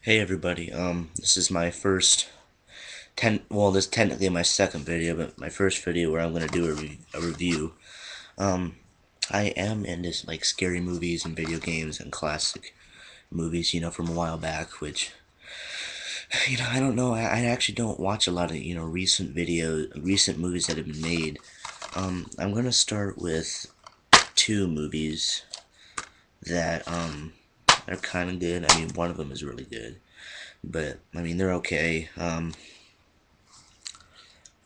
Hey everybody, this is my this is technically my second video, but my first video where I'm gonna do a review. Um, I am into like scary movies and video games and classic movies, from a while back, which, I don't know, I actually don't watch a lot of, recent movies that have been made. I'm gonna start with two movies that, are kind of good. I mean, one of them is really good, but, I mean, they're okay. They're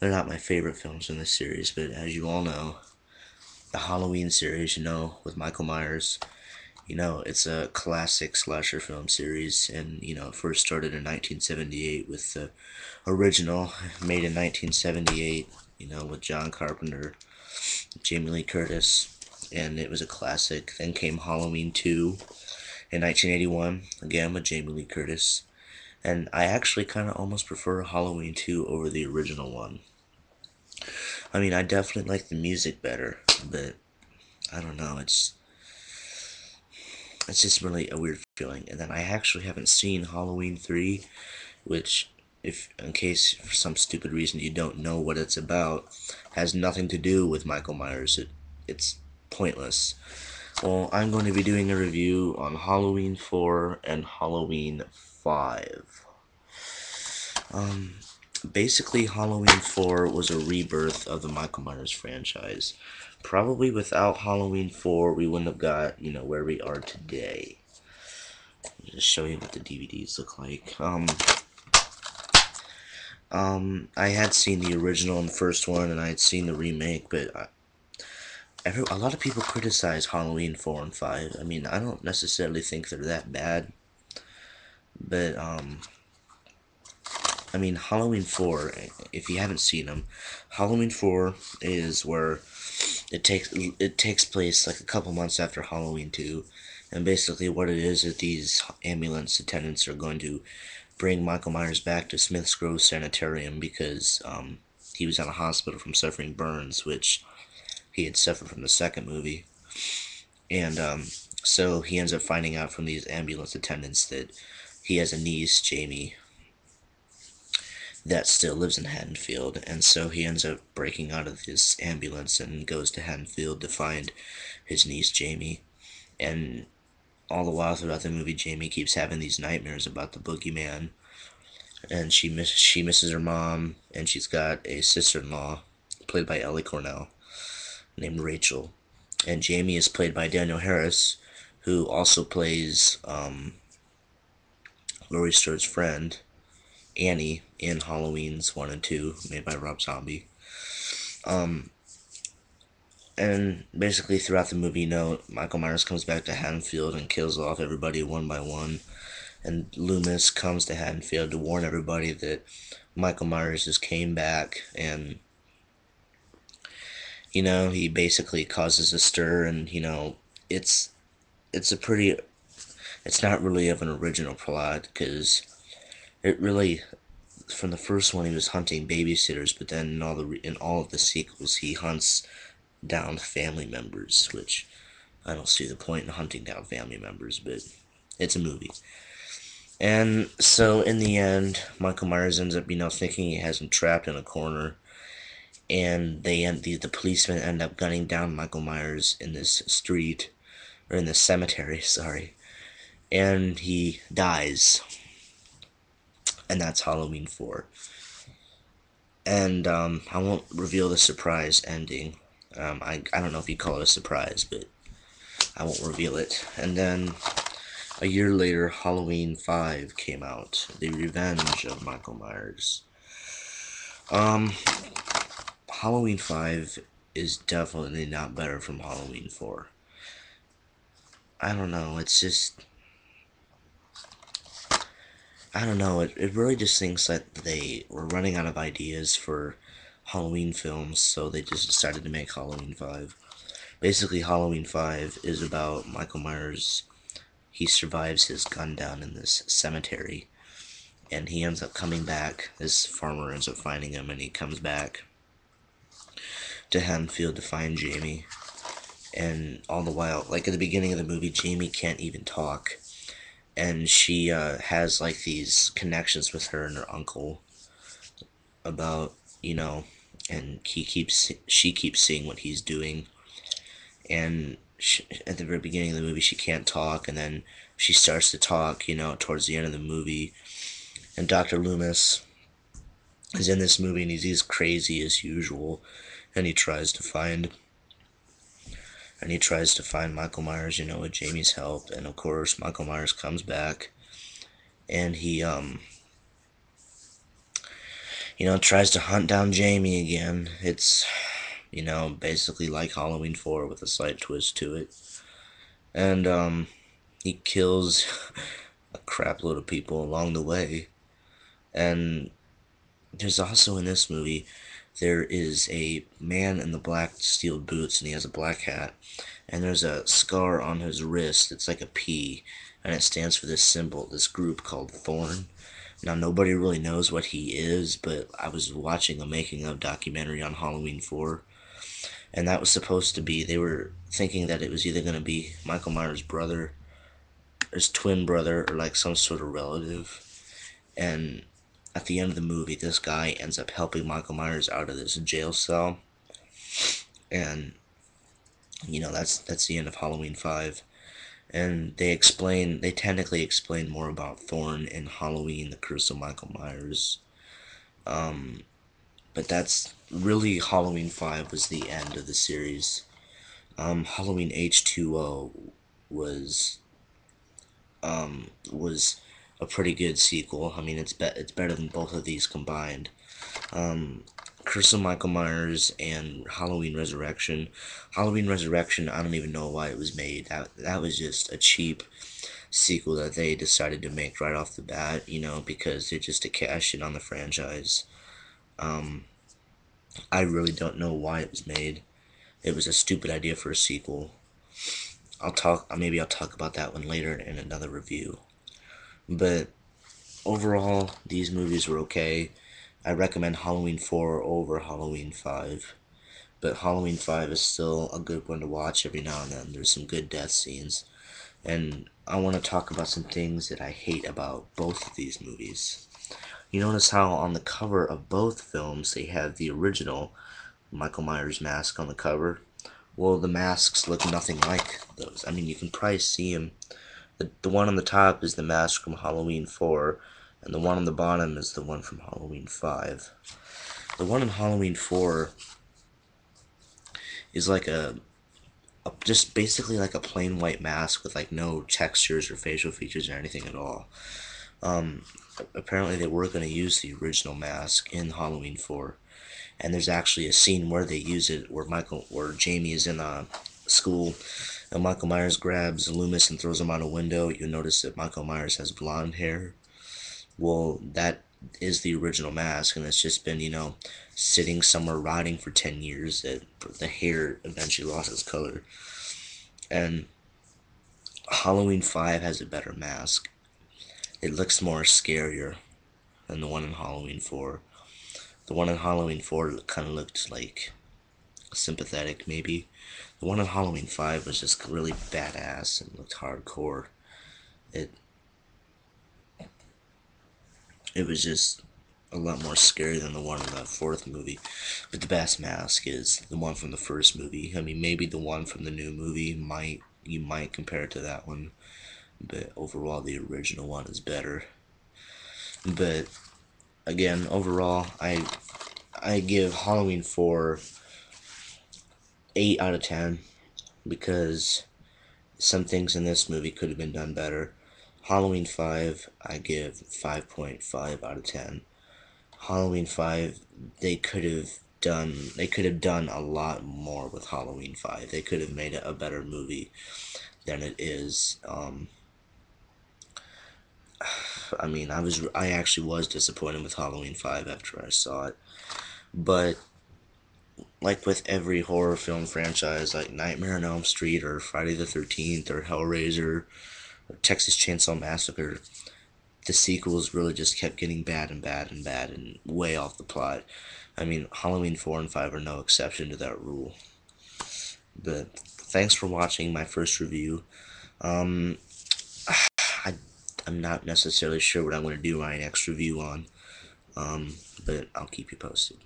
not my favorite films in this series, but as you all know, the Halloween series, with Michael Myers, it's a classic slasher film series, and, it first started in 1978 with the original, made in 1978, with John Carpenter, Jamie Lee Curtis, and it was a classic. Then came Halloween 2 in 1981, again with Jamie Lee Curtis, and I actually kind of almost prefer Halloween 2 over the original one. I mean, I definitely like the music better, but I don't know. It's just really a weird feeling. And then I actually haven't seen Halloween 3, which, if in case for some stupid reason you don't know what it's about, has nothing to do with Michael Myers. It's pointless. Well, I'm going to be doing a review on Halloween 4 and Halloween 5. Um, Basically, Halloween 4 was a rebirth of the Michael Myers franchise. Probably without Halloween 4, we wouldn't have got, where we are today. Just show you what the DVDs look like. I had seen the original and the first one, and I had seen the remake, but a lot of people criticize Halloween 4 and 5. I mean, I don't necessarily think they're that bad, but, I mean, Halloween 4, if you haven't seen them, Halloween 4 is where it takes place like a couple months after Halloween 2, and basically what it is these ambulance attendants are going to bring Michael Myers back to Smith's Grove Sanitarium because he was in a hospital from suffering burns, which he had suffered from the second movie, and so he ends up finding out from these ambulance attendants that he has a niece, Jamie, that still lives in Haddonfield, and so he ends up breaking out of his ambulance and goes to Haddonfield to find his niece Jamie. And all the while throughout the movie, Jamie keeps having these nightmares about the boogeyman, and she misses her mom, and she's got a sister-in-law played by Ellie Cornell named Rachel, and Jamie is played by Daniel Harris, who also plays Laurie Strode's friend Annie in Halloween's 1 and 2, made by Rob Zombie. Um, and basically throughout the movie, Michael Myers comes back to Haddonfield and kills off everybody one by one. And Loomis comes to Haddonfield to warn everybody that Michael Myers just came back, and he basically causes a stir, and it's it's a pretty it's not really of an original plot because it really from the first one he was hunting babysitters, but then in all of the sequels he hunts down family members, which I don't see the point in hunting down family members, but it's a movie. And so in the end, Michael Myers ends up, thinking he has him trapped in a corner, and the policemen end up gunning down Michael Myers in this street, or in this cemetery, sorry, and he dies, and that's Halloween 4. And I won't reveal the surprise ending. I don't know if you call it a surprise, but I won't reveal it. And then a year later, Halloween 5 came out, The Revenge of Michael Myers. Um, Halloween 5 is definitely not better from Halloween 4. I don't know, I don't know, it really just thinks that they were running out of ideas for Halloween films, so they just decided to make Halloween 5. Basically, Halloween 5 is about Michael Myers. He survives his gun down in this cemetery, and he ends up coming back. This farmer ends up finding him, and he comes back to Haddonfield to find Jamie. And all the while, like at the beginning of the movie, Jamie can't even talk. and she has like these connections with her and her uncle about, you know, and she keeps seeing what he's doing, and at the very beginning of the movie she can't talk, and then she starts to talk, towards the end of the movie. And Dr. Loomis is in this movie, and he's crazy as usual, and he tries to find Michael Myers, with Jamie's help, and of course Michael Myers comes back, and he tries to hunt down Jamie again. It's basically like Halloween 4 with a slight twist to it. And he kills a crap load of people along the way. And there's also in this movie, there is a man in the black steel boots, and he has a black hat, and there's a scar on his wrist. It's like a P, and it stands for this symbol, this group called Thorn. Now, nobody really knows what he is, but I was watching a making of documentary on Halloween 4, and that was supposed to be, they were thinking that it was either going to be Michael Myers' brother, his twin brother, or like some sort of relative. And at the end of the movie, this guy ends up helping Michael Myers out of this jail cell, and that's the end of Halloween 5. And they technically explain more about Thorn in Halloween: The Curse of Michael Myers. But that's really, Halloween 5 was the end of the series. Halloween H2O was was a pretty good sequel. I mean, it's better than both of these combined. Curse of Michael Myers and Halloween Resurrection. Halloween Resurrection, I don't even know why it was made. That was just a cheap sequel that they decided to make right off the bat, because they're just to cash in on the franchise. I really don't know why it was made. It was a stupid idea for a sequel. Maybe I'll talk about that one later in another review. But overall, these movies were okay. I recommend Halloween 4 over Halloween 5. But Halloween 5 is still a good one to watch every now and then. There's some good death scenes. And I want to talk about some things that I hate about both of these movies. You notice how on the cover of both films they have the original Michael Myers mask on the cover? Well, the masks look nothing like those. I mean, you can probably see them. The one on the top is the mask from Halloween 4, and the one on the bottom is the one from Halloween 5. The one in Halloween 4 is like just basically like a plain white mask with like no textures or facial features or anything at all. Apparently they were going to use the original mask in Halloween 4, and there's actually a scene where they use it where Jamie is in a school, and Michael Myers grabs Loomis and throws him out a window. You notice that Michael Myers has blonde hair. Well, that is the original mask, and it's just been, sitting somewhere rotting for 10 years. That the hair eventually lost its color. And Halloween 5 has a better mask. It looks more scarier than the one in Halloween 4. The one in Halloween 4 kind of looked like sympathetic, maybe. The one in Halloween 5 was just really badass and looked hardcore. It it was just a lot more scary than the one in the fourth movie. But the best mask is the one from the first movie. I mean, maybe the one from the new movie you might compare it to that one, but overall the original one is better. But again, overall, I give Halloween 4 8 out of 10 because some things in this movie could have been done better. Halloween 5, I give 5.5 out of 10. Halloween 5, they could have done a lot more with Halloween 5. They could have made it a better movie than it is. I mean, I actually was disappointed with Halloween 5 after I saw it. But like with every horror film franchise, like Nightmare on Elm Street or Friday the 13th or Hellraiser or Texas Chainsaw Massacre, the sequels really just kept getting bad and bad and bad and way off the plot. I mean, Halloween 4 and 5 are no exception to that rule. But thanks for watching my first review. Um, I I'm not necessarily sure what I'm going to do my next review on, but I'll keep you posted.